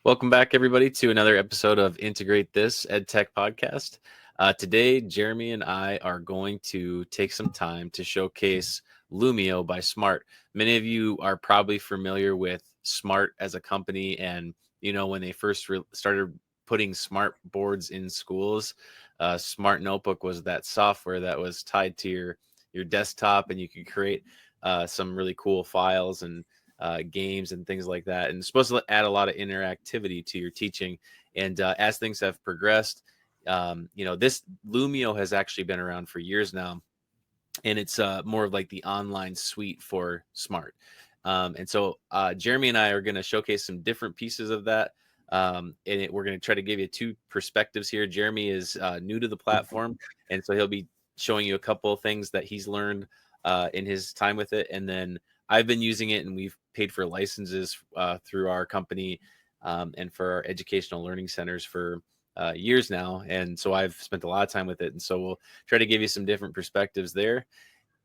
Welcome back, everybody, to another episode of Integrate This EdTech podcast. Today, Jeremy and I are going to take some time to showcase Lumio by Smart. Many of you are probably familiar with Smart as a company, and when they first started putting smart boards in schools, Smart Notebook was that software that was tied to your desktop, and you could create some really cool files and games and things like that, and it's supposed to add a lot of interactivity to your teaching. And as things have progressed, this Lumio has actually been around for years now, and it's more of like the online suite for Smart. And so Jeremy and I are going to showcase some different pieces of that. We're going to try to give you two perspectives here. Jeremy is new to the platform, and so he'll be showing you a couple of things that he's learned in his time with it. And then I've been using it, and we've paid for licenses through our company and for our educational learning centers for years now. And so I've spent a lot of time with it. And so we'll try to give you some different perspectives there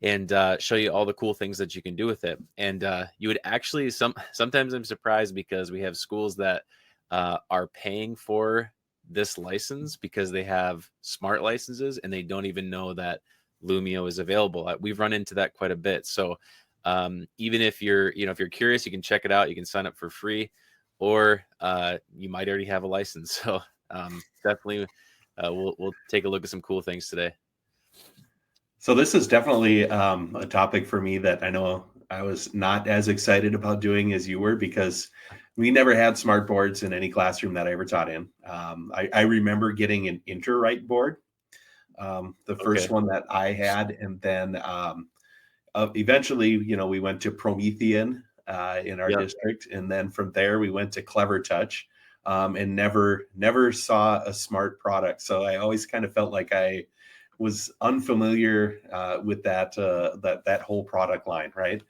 and show you all the cool things that you can do with it. And you would actually, sometimes I'm surprised because we have schools that are paying for this license because they have smart licenses and they don't even know that Lumio is available. We've run into that quite a bit. So even if you're curious, you can check it out. You can sign up for free, or you might already have a license. So definitely we'll take a look at some cool things today. So this is definitely a topic for me that I know I was not as excited about doing as you were, because we never had smart boards in any classroom that I ever taught in. I remember getting an InterWrite board, the first one that I had, and then eventually, we went to Promethean in our district, and then from there we went to Clever Touch, and never saw a smart product. So I always kind of felt like I was unfamiliar with that whole product line, right?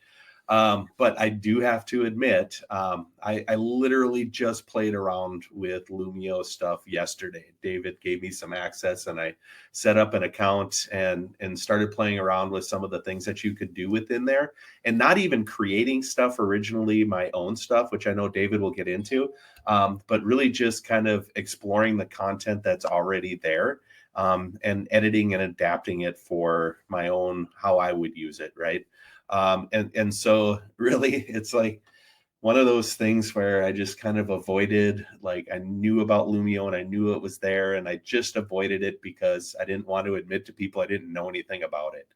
But I do have to admit, I literally just played around with Lumio stuff yesterday. David gave me some access, and I set up an account and started playing around with some of the things that you could do within there, and not even creating stuff originally, my own stuff, which I know David will get into, but really just kind of exploring the content that's already there, and editing and adapting it for my own, how I would use it, right? And so really it's like one of those things where I just kind of avoided, like, I knew about Lumio and I knew it was there, and I just avoided it because I didn't want to admit to people I didn't know anything about it.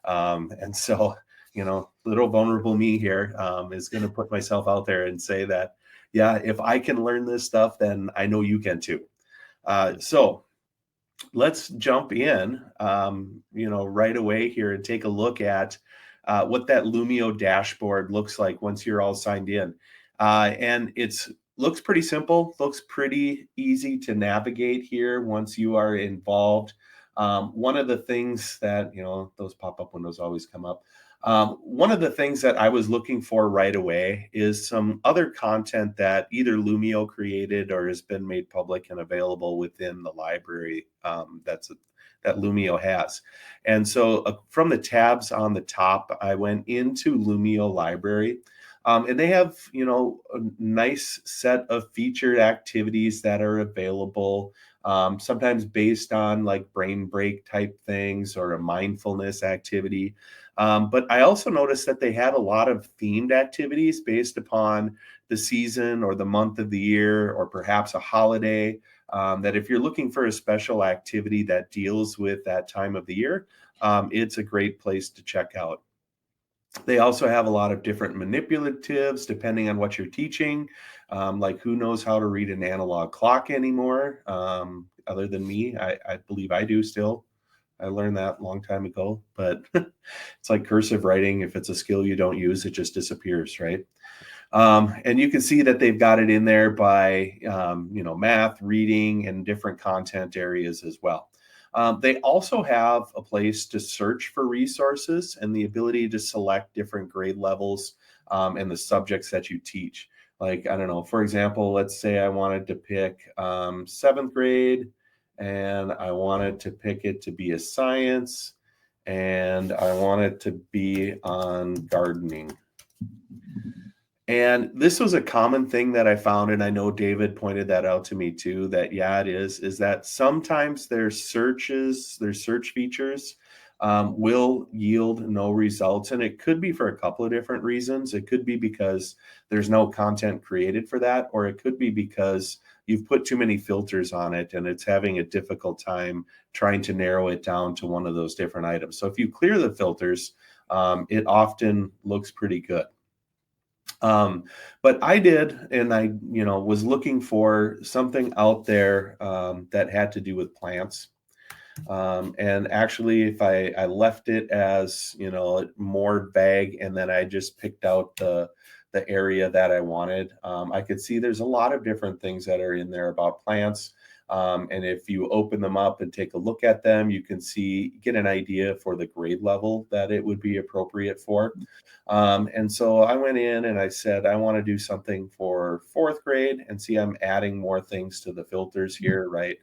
And so, little vulnerable me here is going to put myself out there and say that, yeah, if I can learn this stuff, then I know you can too. So let's jump in, right away here and take a look at what that Lumio dashboard looks like once you're all signed in. And looks pretty simple, looks pretty easy to navigate here once you are involved. One of the things that, those pop-up windows always come up. One of the things that I was looking for right away is some other content that either Lumio created or has been made public and available within the library that Lumio has. And so from the tabs on the top, I went into Lumio Library, and they have, a nice set of featured activities that are available, sometimes based on like brain break type things or a mindfulness activity. But I also noticed that they had a lot of themed activities based upon the season or the month of the year, or perhaps a holiday, that if you're looking for a special activity that deals with that time of the year, it's a great place to check out. They also have a lot of different manipulatives depending on what you're teaching, like who knows how to read an analog clock anymore, other than me. I believe I do still. I learned that a long time ago, but it's like cursive writing. If it's a skill you don't use, it just disappears, right? And you can see that they've got it in there by, math, reading, and different content areas as well. They also have a place to search for resources and the ability to select different grade levels and the subjects that you teach. Like, I don't know, for example, let's say I wanted to pick 7th grade, and I wanted to pick it to be a science, and I want it to be on gardening. And this was a common thing that I found, and I know David pointed that out to me too, that yeah, it is that sometimes their search features will yield no results. And it could be for a couple of different reasons. It could be because there's no content created for that, or it could be because you've put too many filters on it and it's having a difficult time trying to narrow it down to one of those different items. So if you clear the filters, it often looks pretty good. But I did, and I, was looking for something out there that had to do with plants. And actually, if I left it as, more vague, and then I just picked out the area that I wanted, I could see there's a lot of different things that are in there about plants. And if you open them up and take a look at them, you can get an idea for the grade level that it would be appropriate for. And so I went in and I said, I want to do something for fourth grade, and see, I'm adding more things to the filters here, right?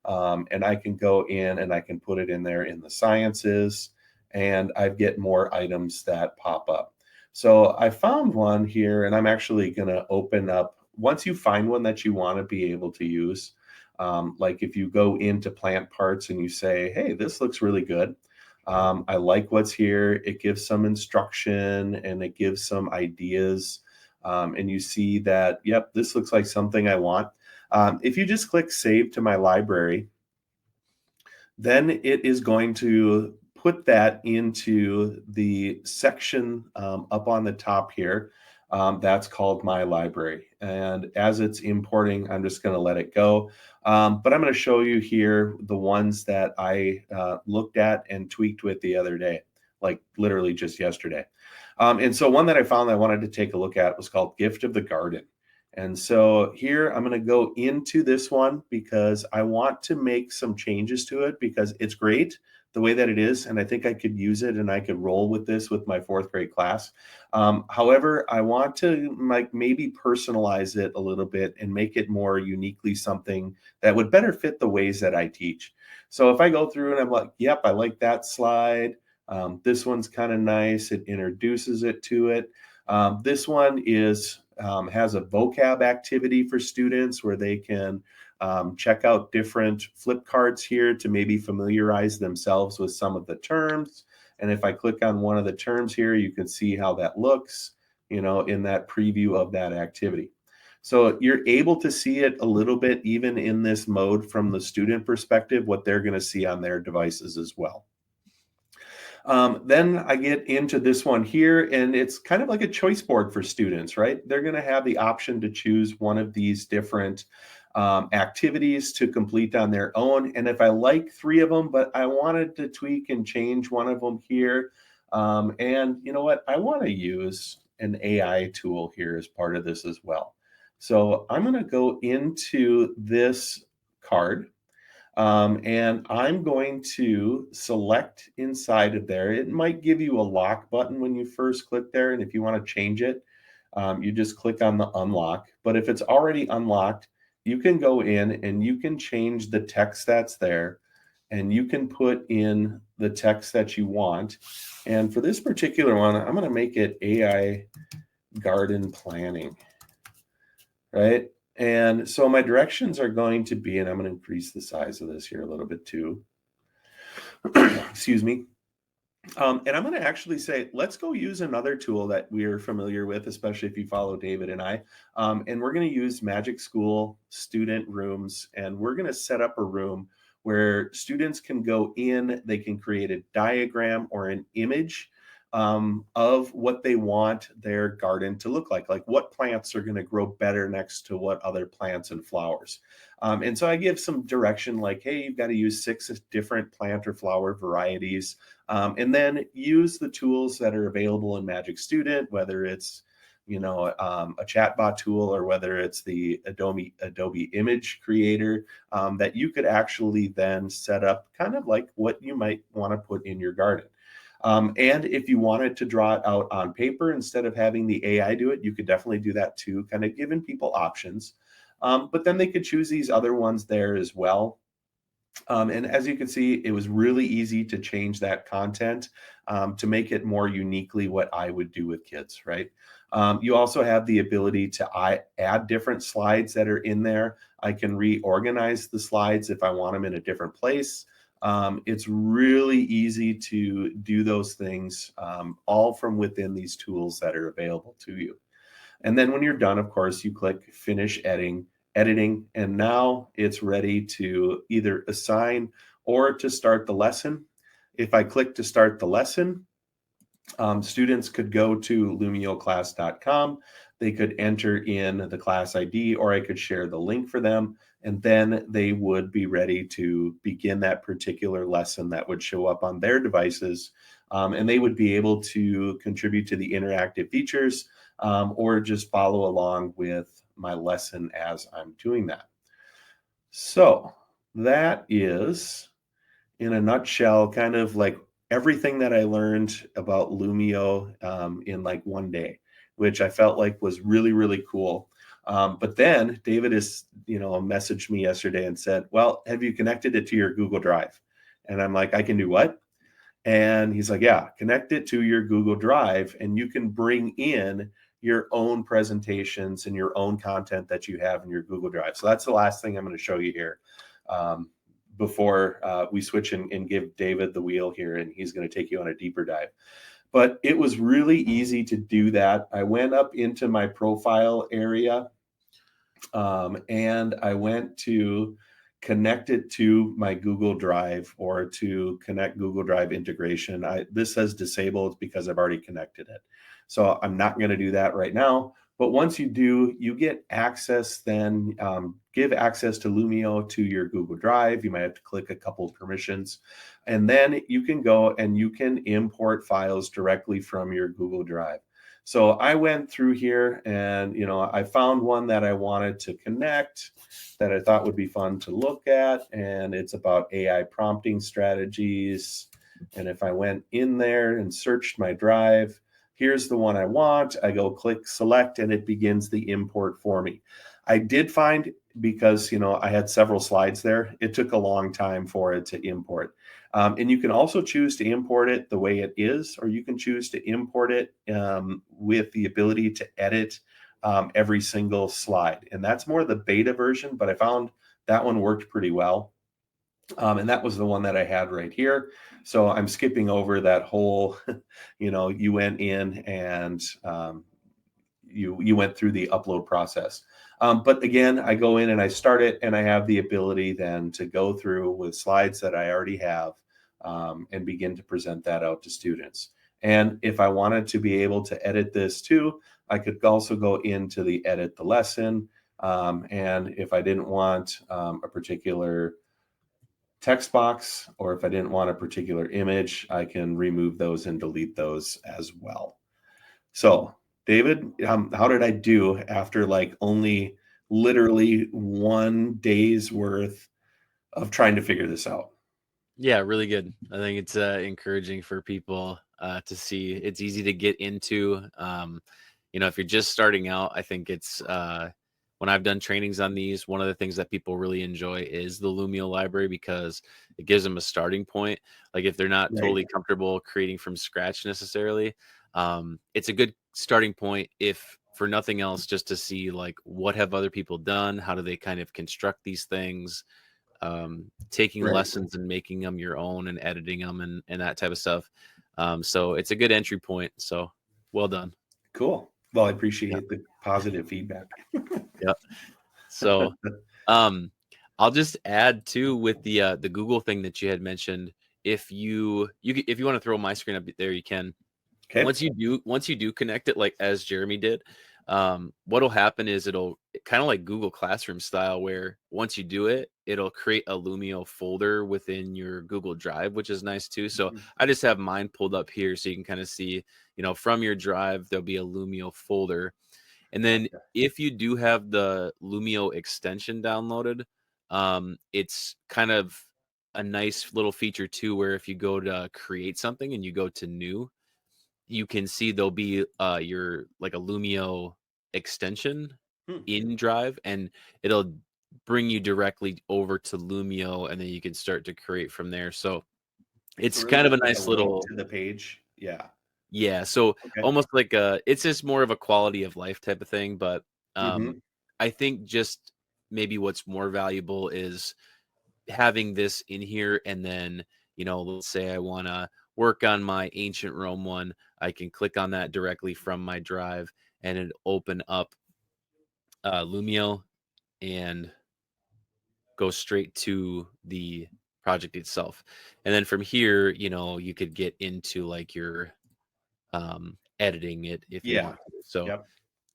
And I can go in and I can put it in there in the sciences, and I get more items that pop up. So I found one here, and I'm actually going to open up. Once you find one that you want to be able to use, like if you go into plant parts and you say, hey, this looks really good. I like what's here. It gives some instruction and it gives some ideas. And you see that, yep, this looks like something I want. If you just click Save to My Library, then it is going to put that into the section up on the top here. That's called My Library. And as it's importing, I'm just going to let it go. But I'm going to show you here the ones that I looked at and tweaked with the other day, like literally just yesterday. And so one that I found I wanted to take a look at was called Gift of the Garden. And so here I'm going to go into this one because I want to make some changes to it because it's great the way that it is. And I think I could use it and I could roll with this with my fourth grade class. However, I want to maybe personalize it a little bit and make it more uniquely something that would better fit the ways that I teach. So if I go through and I'm like, yep, I like that slide. This one's kind of nice. It introduces it to it. This one has a vocab activity for students where they can check out different flip cards here to maybe familiarize themselves with some of the terms. And if I click on one of the terms here, you can see how that looks, in that preview of that activity. So you're able to see it a little bit even in this mode from the student perspective, what they're going to see on their devices as well. Then I get into this one here, and it's kind of like a choice board for students, right? They're going to have the option to choose one of these different activities to complete on their own. And if I like 3 of them, but I wanted to tweak and change one of them here, and you know what? I want to use an AI tool here as part of this as well. So I'm going to go into this card. And I'm going to select inside of there. It might give you a lock button when you first click there. And if you want to change it, you just click on the unlock. But if it's already unlocked, you can go in and you can change the text that's there. And you can put in the text that you want. And for this particular one, I'm going to make it AI garden planning, right? And so my directions are going to be, and I'm going to increase the size of this here a little bit too. Excuse me. And I'm going to actually say, let's go use another tool that we're familiar with, especially if you follow David and I. And we're going to use Magic School student rooms, and we're going to set up a room where students can go in, they can create a diagram or an image of what they want their garden to look like what plants are going to grow better next to what other plants and flowers. And so I give some direction like, hey, you've got to use 6 different plant or flower varieties, and then use the tools that are available in Magic Student, whether it's a chatbot tool or whether it's the Adobe Image Creator, that you could actually then set up kind of like what you might want to put in your garden. And if you wanted to draw it out on paper instead of having the AI do it, you could definitely do that too, kind of giving people options. But then they could choose these other ones there as well. And as you can see, it was really easy to change that content to make it more uniquely what I would do with kids, right? You also have the ability to add different slides that are in there. I can reorganize the slides if I want them in a different place. It's really easy to do those things, all from within these tools that are available to you. And then when you're done, of course, you click Finish Editing, and now it's ready to either assign or to start the lesson. If I click to start the lesson, students could go to lumioclass.com. They could enter in the class ID, or I could share the link for them, and then they would be ready to begin that particular lesson that would show up on their devices. And they would be able to contribute to the interactive features, or just follow along with my lesson as I'm doing that. So that is, in a nutshell, kind of like everything that I learned about Lumio in like one day, which I felt like was really, really cool. But then David messaged me yesterday and said, well, have you connected it to your Google Drive? And I'm like, I can do what? And he's like, yeah, connect it to your Google Drive and you can bring in your own presentations and your own content that you have in your Google Drive. So that's the last thing I'm going to show you here. Before we switch and give David the wheel here, and he's going to take you on a deeper dive. But it was really easy to do that. I went up into my profile area, and I went to connect it to my Google Drive, or to connect Google Drive integration. This says disabled because I've already connected it. So I'm not going to do that right now. But once you do, you get access then, give access to Lumio to your Google Drive. You might have to click a couple of permissions. And then you can go and you can import files directly from your Google Drive. So I went through here and, I found one that I wanted to connect that I thought would be fun to look at. And it's about AI prompting strategies. And if I went in there and searched my drive, here's the one I want. I go click select and it begins the import for me. I did find, because I had several slides there, it took a long time for it to import. And you can also choose to import it the way it is, or you can choose to import it with the ability to edit every single slide. And that's more the beta version, but I found that one worked pretty well. And that was the one that I had right here. So I'm skipping over that whole, you went in and you went through the upload process. But again, I go in and I start it, and I have the ability then to go through with slides that I already have and begin to present that out to students. And if I wanted to be able to edit this too, I could also go into the edit the lesson. And if I didn't want a particular text box, or if I didn't want a particular image, I can remove those and delete those as well. So, David, how did I do after like only literally 1 day's worth of trying to figure this out? Yeah, really good. I think it's encouraging for people to see. It's easy to get into. If you're just starting out, I think it's when I've done trainings on these, one of the things that people really enjoy is the Lumio library, because it gives them a starting point. Like if they're not totally comfortable creating from scratch necessarily, it's a good starting point, if for nothing else, just to see like what have other people done, how do they kind of construct these things, taking lessons and making them your own and editing them and that type of stuff. So it's a good entry point. So well done. Cool. Well, I appreciate the positive feedback. Yep. So I'll just add too with the Google thing that you had mentioned. If you want to throw my screen up there, you can. Okay. Once you do connect it, like as Jeremy did, what'll happen is it'll kind of like Google Classroom style, where once you do it, it'll create a Lumio folder within your Google Drive, which is nice too. So I just have mine pulled up here so you can kind of see, from your drive, there'll be a Lumio folder. And then if you do have the Lumio extension downloaded, it's kind of a nice little feature too, where if you go to create something and you go to new, you can see there'll be your like a Lumio extension in Drive, and it'll bring you directly over to Lumio, and then you can start to create from there. So it's kind of a nice little to the page. Yeah. Yeah, so Okay. almost like it's just more of a quality of life type of thing, but Hmm. I think just maybe what's more valuable is having this in here, and then, let's say I want to work on my ancient Rome one, I can click on that directly from my drive and it open up Lumio and go straight to the project itself. And then from here, you could get into like your editing it if you Yeah. want to. So, Yep.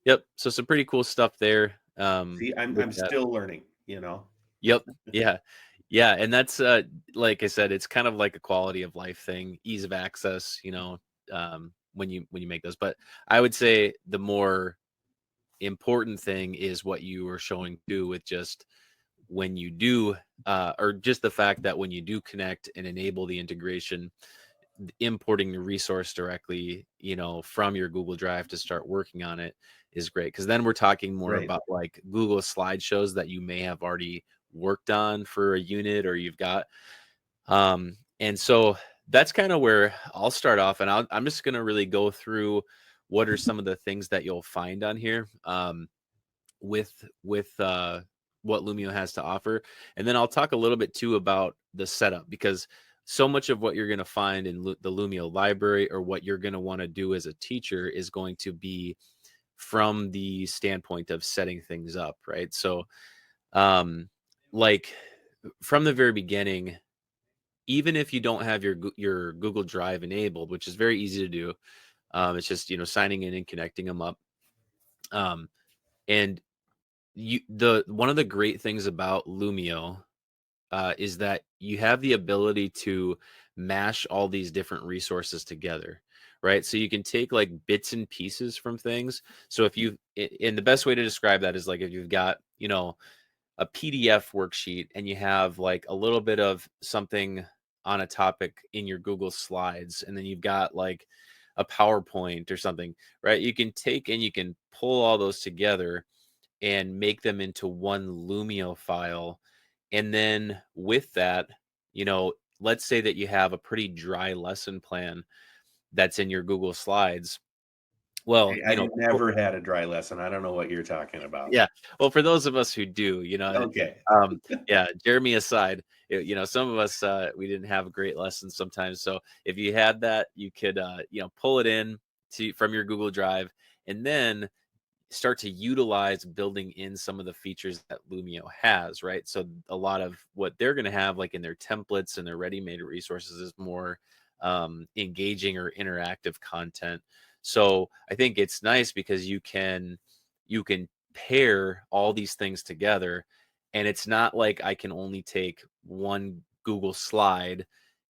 yep. So some pretty cool stuff there See, I'm with I'm that. still learning, you know. Yep. Yeah. Yeah. And that's like I said, it's kind of like a quality of life thing, ease of access, when you make those. But I would say the more important thing is what you were showing too, with just when you do or just the fact that when you do connect and enable the integration, importing the resource directly, from your Google Drive to start working on it is great. Because then we're talking more Right. about like Google slideshows that you may have already worked on for a unit or you've got. And so that's kind of where I'll start off, and I'm just going to really go through what are some of the things that you'll find on here. With what Lumio has to offer. And then I'll talk a little bit too about the setup, because so much of what you're going to find in the Lumio library, or what you're going to want to do as a teacher, is going to be from the standpoint of setting things up, right? So, um, like from the very beginning, even if you don't have your Google Drive enabled, which is very easy to do, it's just signing in and connecting them up. Um, and the one of the great things about Lumio is that you have the ability to mash all these different resources together, right? So you can take like bits and pieces from things. So if you, and the best way to describe that is like if you've got, a PDF worksheet and you have like a little bit of something on a topic in your Google Slides, and then you've got like a PowerPoint or something, right? You can take and you can pull all those together and make them into one Lumio file. And then with that, let's say that you have a pretty dry lesson plan that's in your Google Slides. Well, I never had a dry lesson. I don't know what you're talking about. yeah. Well, for those of us who do, Okay. yeah, Jeremy aside, some of us we didn't have great lessons sometimes. So if you had that, you could pull it in from your Google Drive, and then start to utilize building in some of the features that Lumio has, right? So a lot of what they're going to have, like in their templates and their ready-made resources, is more engaging or interactive content. So I think it's nice because you can pair all these things together, and it's not like I can only take one Google slide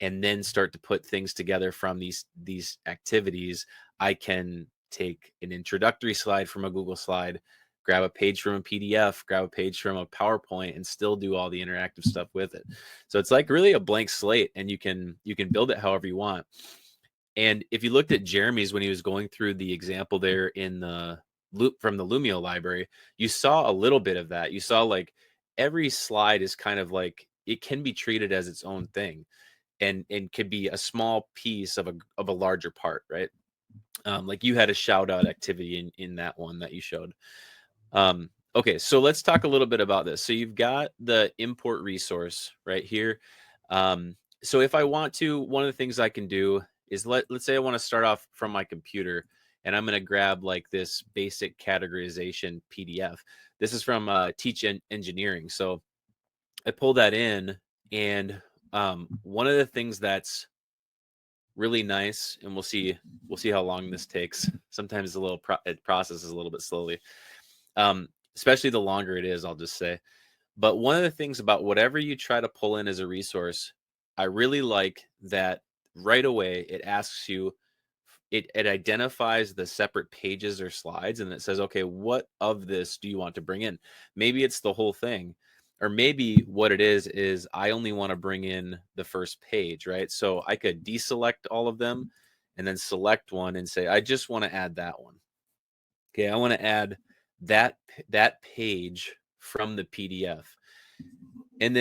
and then start to put things together from these activities. I can take an introductory slide from a Google slide, grab a page from a PDF, grab a page from a PowerPoint, and still do all the interactive stuff with it. So it's like really a blank slate, and you can build it however you want. And if you looked at Jeremy's when he was going through the example there in the loop from the Lumio library, you saw a little bit of that. You saw like every slide is kind of like it can be treated as its own thing, and could be a small piece of a larger part, right? Like you had a shout out activity in that one that you showed. Okay, so let's talk a little bit about this. So you've got the import resource right here. So if I want to, one of the things I can do is let's say I want to start off from my computer, and I'm going to grab like this basic categorization PDF. This is from Teach Engineering. So I pull that in, and one of the things that's really nice, and we'll see how long this takes. Sometimes it processes a little bit slowly, especially the longer it is, I'll just say. But one of the things about whatever you try to pull in as a resource, I really like that right away it asks you, it identifies the separate pages or slides, and it says, okay, what of this do you want to bring in? Maybe it's the whole thing, or maybe what it is I only want to bring in the first page, right? So I could deselect all of them and then select one and say, I just want to add that one. Okay, I want to add that page from the PDF. And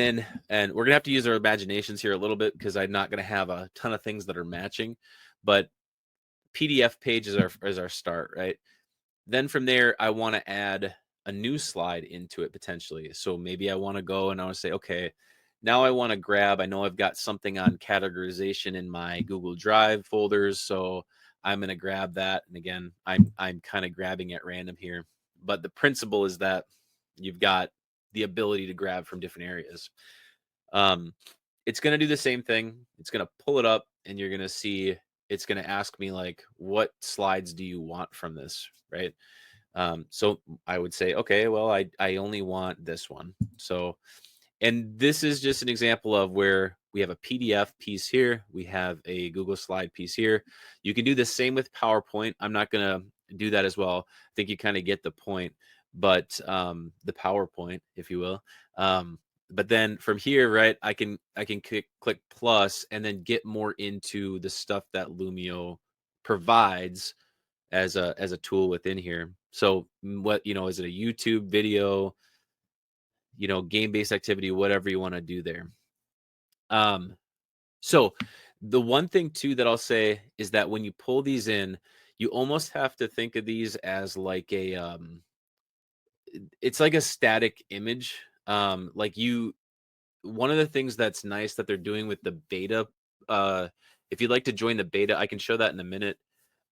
we're gonna have to use our imaginations here a little bit, because I'm not gonna have a ton of things that are matching. But PDF page is our start, right? Then from there, I want to add a new slide into it potentially. So maybe I want to go and I want to say, okay, now I want to grab, I know I've got something on categorization in my Google Drive folders. So I'm going to grab that. And again, I'm kind of grabbing at random here. But the principle is that you've got the ability to grab from different areas. Um, it's going to do the same thing. It's going to pull it up and you're going to see it's going to ask me like, what slides do you want from this, right? So I would say, okay, well, I only want this one. So, and this is just an example of where we have a PDF piece here. We have a Google slide piece here. You can do the same with PowerPoint. I'm not going to do that as well. I think you kind of get the point, but the PowerPoint, if you will. But then from here, right, I can click plus and then get more into the stuff that Lumio provides as a tool within here. So what, is it a YouTube video, game-based activity, whatever you want to do there. So the one thing too that I'll say is that when you pull these in, you almost have to think of these as like it's like a static image. Like one of the things that's nice that they're doing with the beta, if you'd like to join the beta, I can show that in a minute.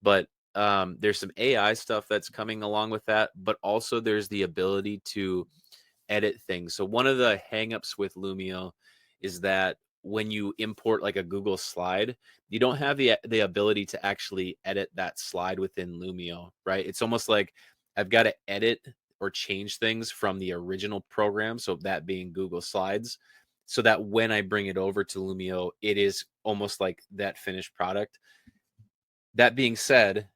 But there's some AI stuff that's coming along with that, but also there's the ability to edit things. So one of the hangups with Lumio is that when you import like a Google slide, you don't have the ability to actually edit that slide within Lumio, right? It's almost like I've got to edit or change things from the original program, so that being Google Slides, so that when I bring it over to Lumio, it is almost like that finished product. That being said,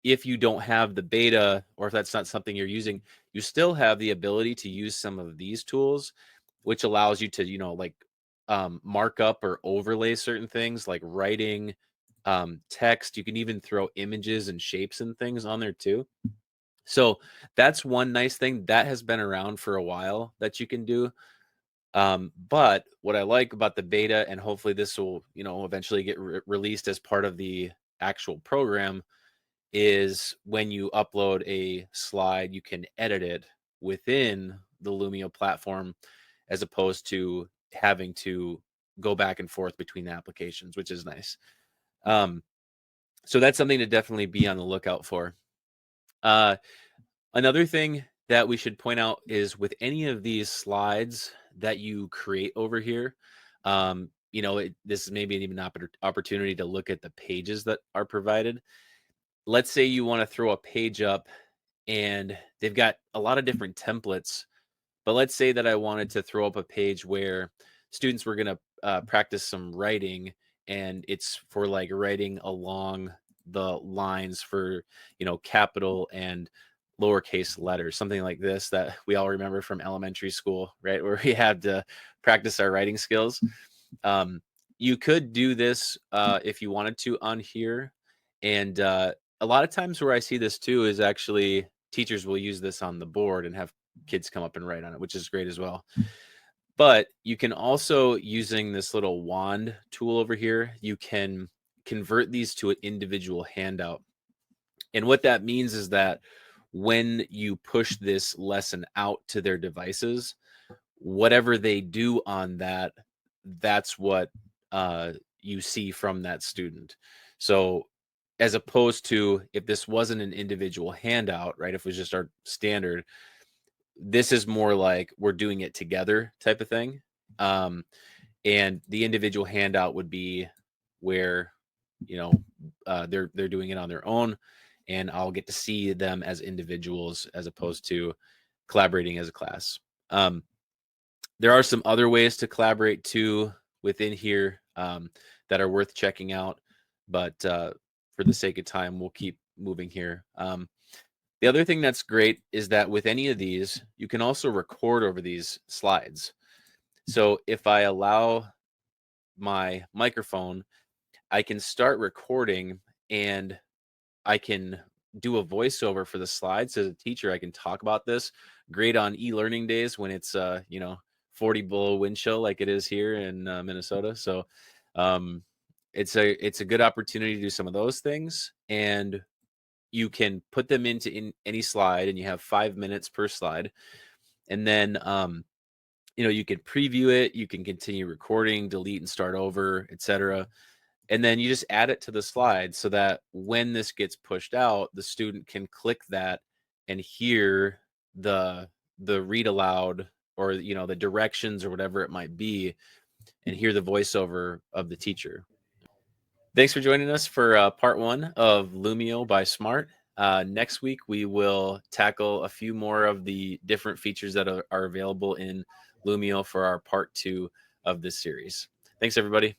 if you don't have the beta or if that's not something you're using, you still have the ability to use some of these tools, which allows you to, like mark up or overlay certain things like writing, text. You can even throw images and shapes and things on there too. So that's one nice thing that has been around for a while that you can do. But what I like about the beta, and hopefully this will, eventually get released as part of the actual program, is when you upload a slide, you can edit it within the Lumio platform as opposed to having to go back and forth between the applications, which is nice. So that's something to definitely be on the lookout for. Another thing that we should point out is with any of these slides that you create over here, this is maybe an opportunity to look at the pages that are provided. Let's say you want to throw a page up and they've got a lot of different templates, but let's say that I wanted to throw up a page where students were going to practice some writing, and it's for like writing along the lines for, capital and lowercase letters, something like this that we all remember from elementary school, right? Where we had to practice our writing skills. You could do this if you wanted to on here. And a lot of times where I see this too is actually teachers will use this on the board and have kids come up and write on it, which is great as well. But you can also, using this little wand tool over here, you can convert these to an individual handout. And what that means is that when you push this lesson out to their devices, whatever they do on that, that's what you see from that student. So as opposed to if this wasn't an individual handout, right? If it was just our standard, this is more like we're doing it together type of thing. And the individual handout would be where, they're doing it on their own, and I'll get to see them as individuals as opposed to collaborating as a class. There are some other ways to collaborate too within here that are worth checking out, but for the sake of time, we'll keep moving here. The other thing that's great is that with any of these, you can also record over these slides. So if I allow my microphone, I can start recording and I can do a voiceover for the slides. As a teacher, I can talk about this. Great on e-learning days when it's 40 below wind chill like it is here in Minnesota. So it's a good opportunity to do some of those things, and you can put them into any slide, and you have 5 minutes per slide. And then you can preview it, you can continue recording, delete and start over, etc. And then you just add it to the slide so that when this gets pushed out, the student can click that and hear the read aloud, or the directions or whatever it might be, and hear the voiceover of the teacher. Thanks for joining us for part 1 of Lumio by Smart. Next week, we will tackle a few more of the different features that are available in Lumio for our part 2 of this series. Thanks, everybody.